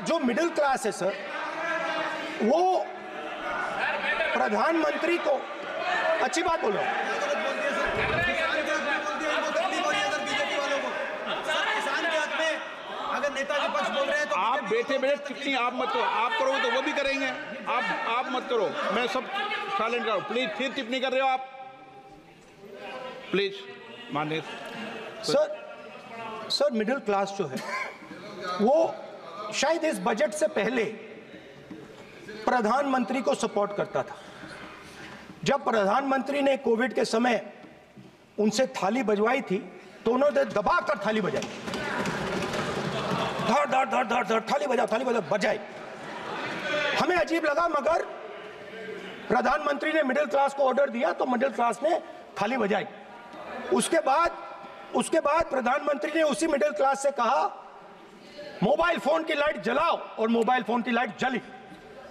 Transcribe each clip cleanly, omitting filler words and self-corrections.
जो middle class है sir, वो प्रधानमंत्री को अच्छी बात बोलो। अगर नेताजी पक्ष बोल रहे हैं तो आप बैठे बैठे टिप्पणी आप मत करो, आप करोगे तो वो भी करेंगे। आप मत करो, मैं सब साइलेंट करो प्लीज। फिर टिप्पणी कर रहे हो आप, प्लीज माननीय सर मिडिल क्लास जो है वो शायद इस बजट से पहले प्रधानमंत्री को सपोर्ट करता था। जब प्रधानमंत्री ने कोविड के समय उनसे थाली बजवाई थी तो उन्होंने दबाकर थाली बजाई, धड़ धड़ धड़ धड़ धड़ थाली बजा बजाई। हमें अजीब लगा, मगर प्रधानमंत्री ने मिडिल क्लास को ऑर्डर दिया तो मिडिल क्लास ने थाली बजाई। उसके बाद प्रधानमंत्री ने उसी मिडिल क्लास से कहा मोबाइल फोन की लाइट जलाओ, और मोबाइल फोन की लाइट जली।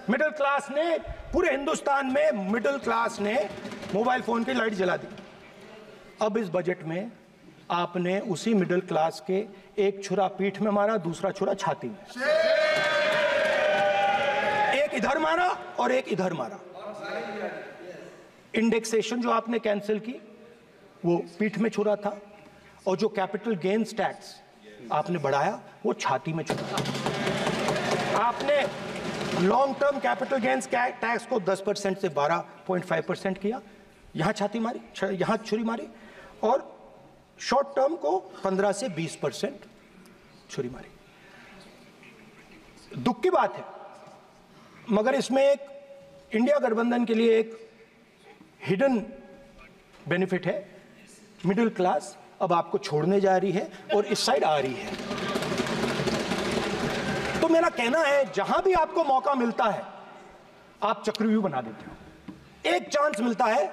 मिडिल क्लास ने, पूरे हिंदुस्तान में मिडिल क्लास ने मोबाइल फोन की लाइट जला दी। अब इस बजट में आपने उसी मिडिल क्लास के एक छुरा पीठ में मारा, दूसरा छुरा छाती में, एक इधर मारा और एक इधर मारा। इंडेक्सेशन जो आपने कैंसिल की वो पीठ में छुरा था, और जो कैपिटल गेन्स टैक्स आपने बढ़ाया वो छाती में छुरा। आपने long term capital gains tax को 10% से 12.5% किया, यहां छाती मारी, यहां छुरी मारी, और शॉर्ट टर्म को 15 से 20% छुरी मारी। दुख की बात है, मगर इसमें एक इंडिया गठबंधन के लिए एक हिडन बेनिफिट है। मिडिल क्लास अब आपको छोड़ने जा रही है और इस साइड आ रही है। तो मेरा कहना है, जहां भी आपको मौका मिलता है आप चक्रव्यूह बना देते हो। एक चांस मिलता है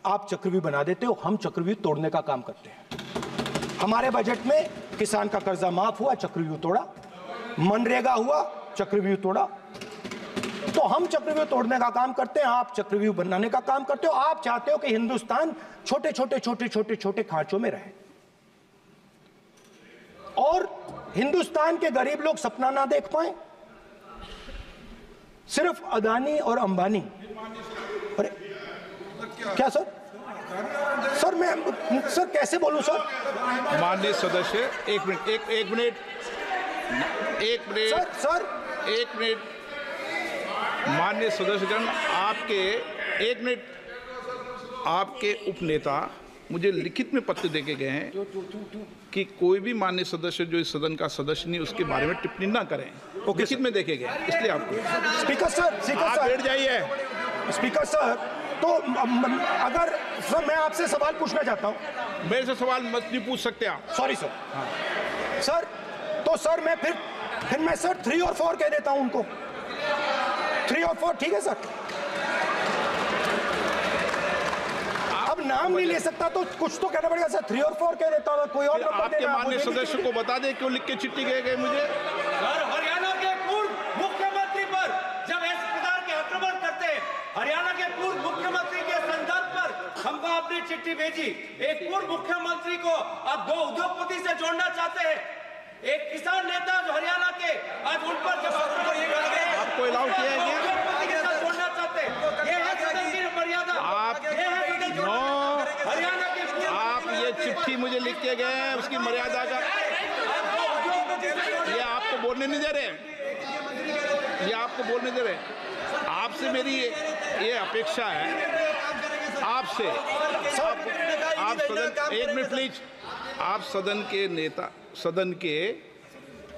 आप चक्रव्यूह बना देते हो। हम चक्रव्यूह तोड़ने का काम करते हैं। हमारे बजट में किसान का कर्जा माफ हुआ, चक्रव्यूह तोड़ा। मनरेगा हुआ, चक्रव्यूह तोड़ा। तो हम चक्रव्यूह तोड़ने का काम करते हैं, आप चक्रव्यूह बनाने का काम करते हो। आप चाहते हो कि हिंदुस्तान छोटे छोटे खांचों में रहे, और हिंदुस्तान के गरीब लोग सपना ना देख पाए। सिर्फ अदानी और अंबानी। अरे क्या सर मैं सर कैसे बोलूं सर? माननीय सदस्य एक मिनट माननीय सदस्यगण, आपके उपनेता मुझे लिखित में पत्र देके गए हैं कि कोई भी माननीय सदस्य जो इस सदन का सदस्य नहीं उसके बारे में टिप्पणी ना करें। लिखित में देखे गए, इसलिए आपको स्पीकर सर आप बैठ जाइए। स्पीकर सर, तो अगर सर मैं आपसे सवाल पूछना चाहता हूं। मेरे से सवाल मत नहीं पूछ सकते आप। Sorry sir. सर तो सर मैं फिर मैं सर 3 और 4 कह देता हूं उनको। 3 और 4 ठीक है सर? अब नाम नहीं ले सकता तो कुछ तो कहना पड़ेगा सर। 3 और 4 कह देता हूं, कोई और नंबर आपके माननीय सदस्य को बता दें क्यों लिख के चिट्ठी गए मुझे। सर, हरियाणा के पूर्व मुख्यमंत्री पर जब इस प्रकार के आक्रमण करते हैं, हरियाणा के पूर्व मुख्यमंत्री के संदर्भ पर हमको आपने चिट्ठी भेजी। एक पूर्व मुख्यमंत्री को आप 2 उद्योगपति से जोड़ना चाहते हैं, एक किसान नेता जो हरियाणा के, आज उन पर जब आपको अलाउ किया है उद्योगपति के साथ जोड़ना चाहते हैं। ये है सदन की मर्यादा। हरियाणा के आप ये चिट्ठी मुझे लिख के गए हैं, उसकी मर्यादा का ये आपको बोलने नहीं दे रहे, ये आपको बोलने दे रहे। आपसे मेरी ये अपेक्षा है आपसे, आप सदन, एक मिनट प्लीज, आप सदन के नेता, सदन के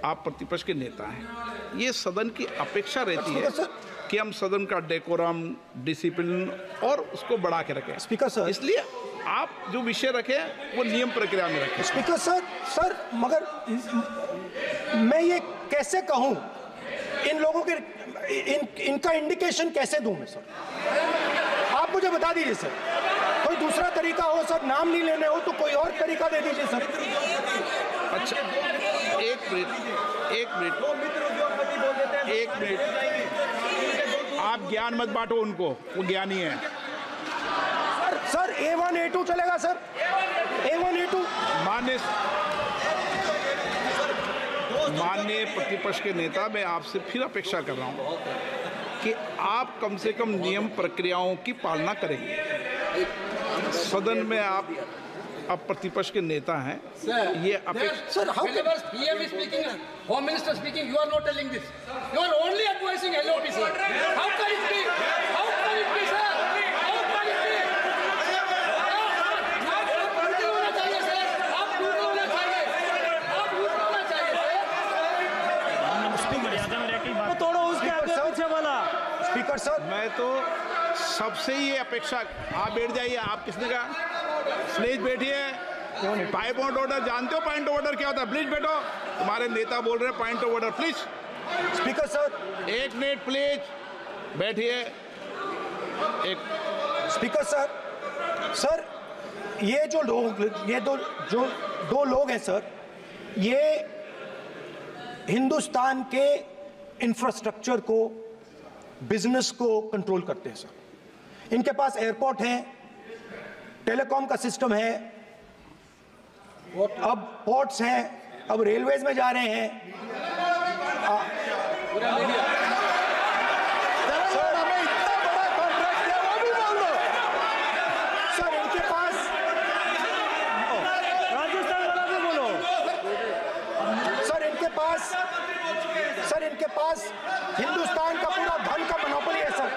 आप प्रतिपक्ष के नेता हैं। ये सदन की अपेक्षा रहती है कि हम सदन का डेकोरम, डिसिप्लिन और उसको बढ़ा के रखें। स्पीकर सर, इसलिए आप जो विषय रखें वो नियम प्रक्रिया में रखें। स्पीकर सर मगर मैं ये कैसे कहूं, इन लोगों के इनका इंडिकेशन कैसे दूं मैं सर? आप मुझे बता दीजिए सर, कोई दूसरा तरीका हो सर, नाम नहीं लेने हो तो कोई और तरीका दे दीजिए सर। अच्छा एक मिनट आप ज्ञान मत बांटो उनको, वो ज्ञानी है। सर A1 A2 चलेगा सर? A1 A2 माननीय माननीय प्रतिपक्ष के नेता, मैं आपसे फिर अपेक्षा कर रहा हूँ कि आप कम से कम नियम प्रक्रियाओं की पालना करेंगे। सदन में आप अब प्रतिपक्ष के नेता हैं, ये Sir, how whenever PM is speaking, Home Minister speaking, you are not telling this. You are only advising LOP, sir. How can it be? How can it be, sir? How can it be? आप duty होना चाहिए, sir. आप duty होना चाहिए. आप duty होना चाहिए, sir. तोड़ो उसके आगे पीछे वाला। स्पीकर सर, मैं तो सबसे ये अपेक्षा, आप बैठ जाइए। आप किसने कहा? प्लीज बैठिए। पॉइंट ऑफ ऑर्डर जानते हो? पॉइंट ऑफ ऑर्डर क्या होता है? प्लीज बैठो। तुम्हारे नेता बोल रहे हैं point of order, please. Speaker sir, 1 minute please बैठिए। एक स्पीकर सर, सर ये जो लोग, ये दो लोग हैं सर, ये हिंदुस्तान के इंफ्रास्ट्रक्चर को, बिजनेस को कंट्रोल करते हैं सर। इनके पास एयरपोर्ट है, टेलीकॉम का सिस्टम है, अब पोर्ट्स हैं, अब रेलवेज में जा रहे हैं। सर, हमें इतना बड़ा कॉन्ट्रैक्ट दिया, वो भी बोल दो। सर इनके पास, राजस्थान वाला भी बोलो। सर इनके पास हिंदुस्तान का पूरा धन का मोनोपोली है सर।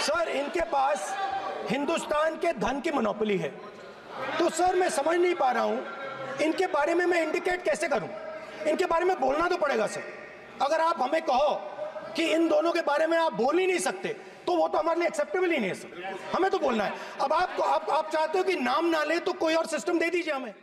सर इनके पास हिंदुस्तान के धन की मोनोपोली है। तो सर मैं समझ नहीं पा रहा हूं इनके बारे में मैं इंडिकेट कैसे करूं। इनके बारे में बोलना तो पड़ेगा सर। अगर आप हमें कहो कि इन दोनों के बारे में आप बोल ही नहीं सकते तो वो तो हमारे लिए एक्सेप्टेबल ही नहीं है सर। हमें तो बोलना है। अब आप चाहते हो कि नाम ना ले तो कोई और सिस्टम दे दीजिए हमें।